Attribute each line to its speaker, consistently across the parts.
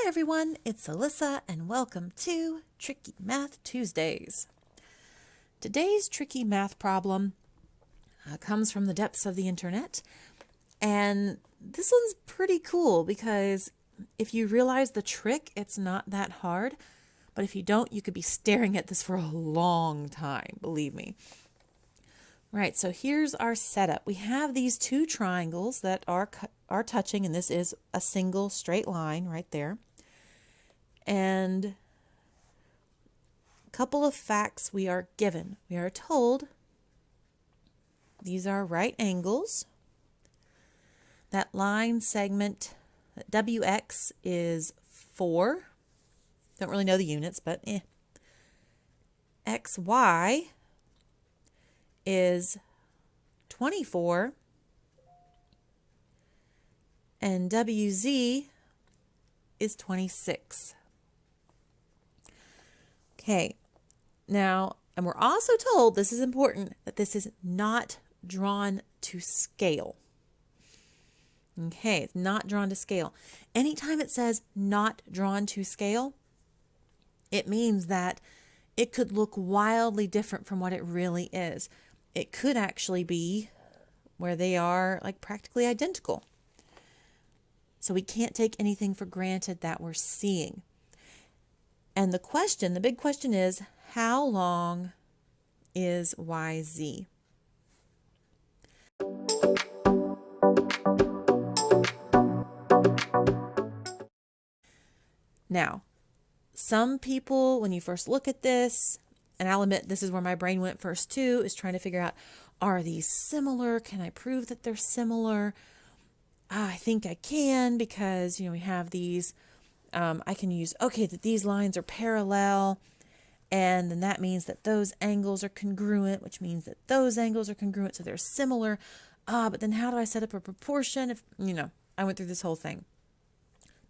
Speaker 1: Hi everyone, it's Alyssa and welcome to Tricky Math Tuesdays. Today's tricky math problem comes from the depths of the internet, and this one's pretty cool because if you realize the trick, it's not that hard, but if you don't, you could be staring at this for a long time, believe me. Right, so here's our setup. We have these two triangles that are touching, and this is a single straight line right there. And a couple of facts we are given. We are told these are right angles. That line segment, WX, is 4. Don't really know the units, but XY is 24, and WZ is 26. Okay, now, and we're also told, this is important, that this is not drawn to scale. Okay, it's not drawn to scale. Anytime it says not drawn to scale, it means that it could look wildly different from what it really is. It could actually be where they are like practically identical. So we can't take anything for granted that we're seeing. And the big question is, how long is YZ? Now, some people, when you first look at this, and I'll admit this is where my brain went first too, is trying to figure out, are these similar? Can I prove that they're similar? I think I can because, we have these, I can use, that these lines are parallel, and then that means that those angles are congruent, which means that those angles are congruent, so they're similar. But then how do I set up a proportion? If, I went through this whole thing.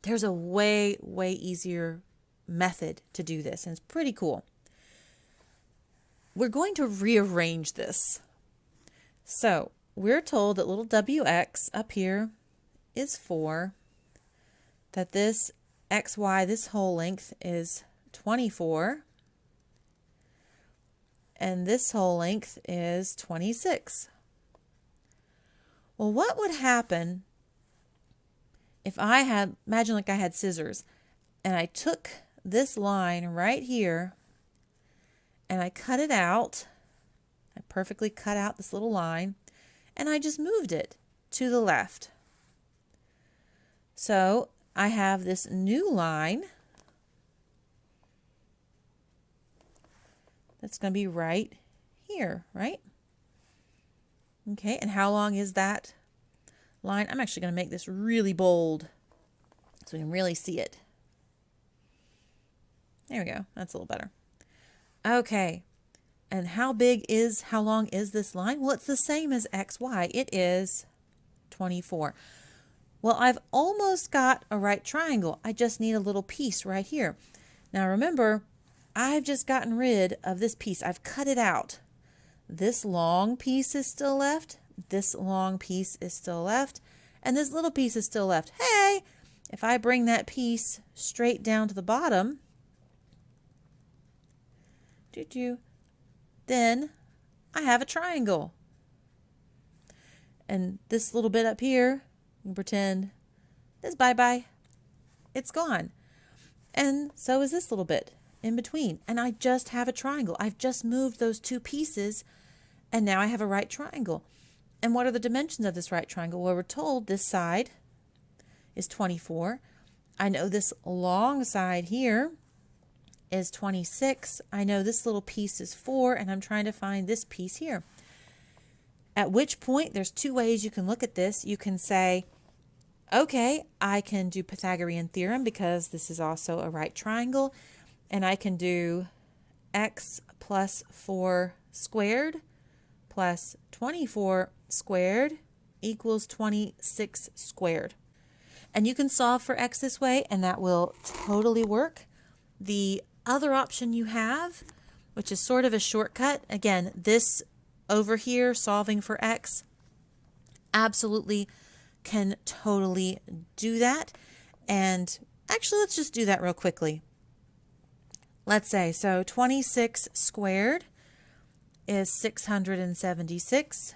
Speaker 1: There's a way, way easier method to do this, and it's pretty cool. We're going to rearrange this. So we're told that little WX up here is 4, that this XY, this whole length, is 24, and this whole length is 26. Well, what would happen if I had, imagine like I had scissors, and I took this line right here, and I cut it out. I perfectly cut out this little line, and I just moved it to the left. So I have this new line that's going to be right here, right? Okay, and how long is that line? I'm actually going to make this really bold so we can really see it. There we go. That's a little better. Okay, and how long is this line? Well, it's the same as XY. It is 24. Well, I've almost got a right triangle. I just need a little piece right here. Now remember, I've just gotten rid of this piece. I've cut it out. This long piece is still left. This long piece is still left. And this little piece is still left. Hey, if I bring that piece straight down to the bottom, then I have a triangle. And this little bit up here, you can pretend is bye-bye. It's gone. And so is this little bit in between. And I just have a triangle. I've just moved those two pieces, and now I have a right triangle. And what are the dimensions of this right triangle? Well, we're told this side is 24. I know this long side here is 26. I know this little piece is 4, and I'm trying to find this piece here. At which point, there's two ways you can look at this. You can say, okay, I can do Pythagorean theorem because this is also a right triangle, and I can do x plus 4 squared plus 24 squared equals 26 squared. And you can solve for x this way, and that will totally work. The other option you have, which is sort of a shortcut, again, this over here, solving for x, absolutely can totally do that. And Actually, let's just do that real quickly. Let's say, so 26 squared is 676.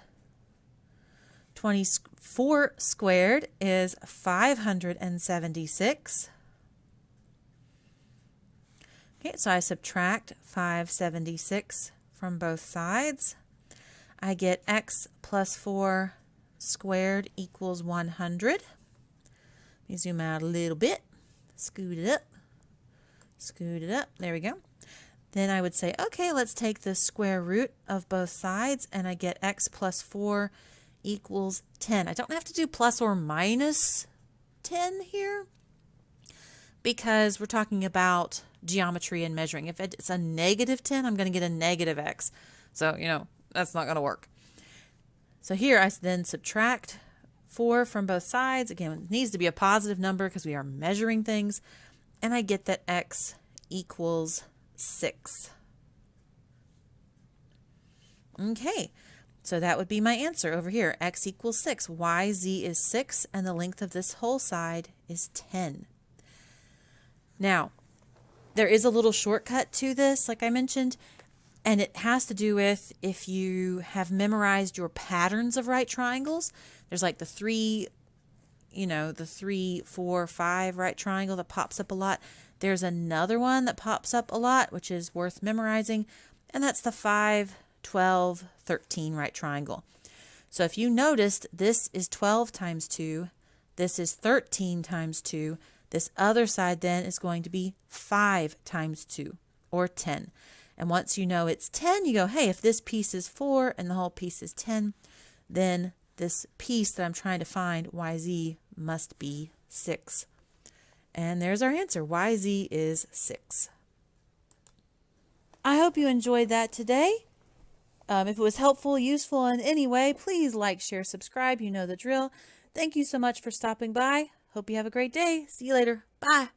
Speaker 1: 24 squared is 576. Okay, so I subtract 576 from both sides. I get x plus 4 squared equals 100. Let me zoom out a little bit. Scoot it up. Scoot it up. There we go. Then I would say, okay, let's take the square root of both sides, and I get x plus 4 equals 10. I don't have to do plus or minus 10 here because we're talking about geometry and measuring. If it's a negative 10, I'm going to get a negative x. So, that's not going to work. So here I then subtract 4 from both sides. Again, it needs to be a positive number because we are measuring things. And I get that x equals 6. Okay, so that would be my answer over here. X equals 6. YZ is 6, and the length of this whole side is 10. Now, there is a little shortcut to this, like I mentioned, and it has to do with if you have memorized your patterns of right triangles. There's like the 3, 4, 5 right triangle that pops up a lot. There's another one that pops up a lot, which is worth memorizing, and that's the 5, 12, 13 right triangle. So if you noticed, this is 12 times 2, this is 13 times 2, this other side then is going to be 5 times 2, or 10. And once you know it's 10, you go, hey, if this piece is 4 and the whole piece is 10, then this piece that I'm trying to find, YZ, must be 6. And there's our answer. YZ is 6. I hope you enjoyed that today. If it was helpful, useful in any way, please like, share, subscribe. You know the drill. Thank you so much for stopping by. Hope you have a great day. See you later. Bye.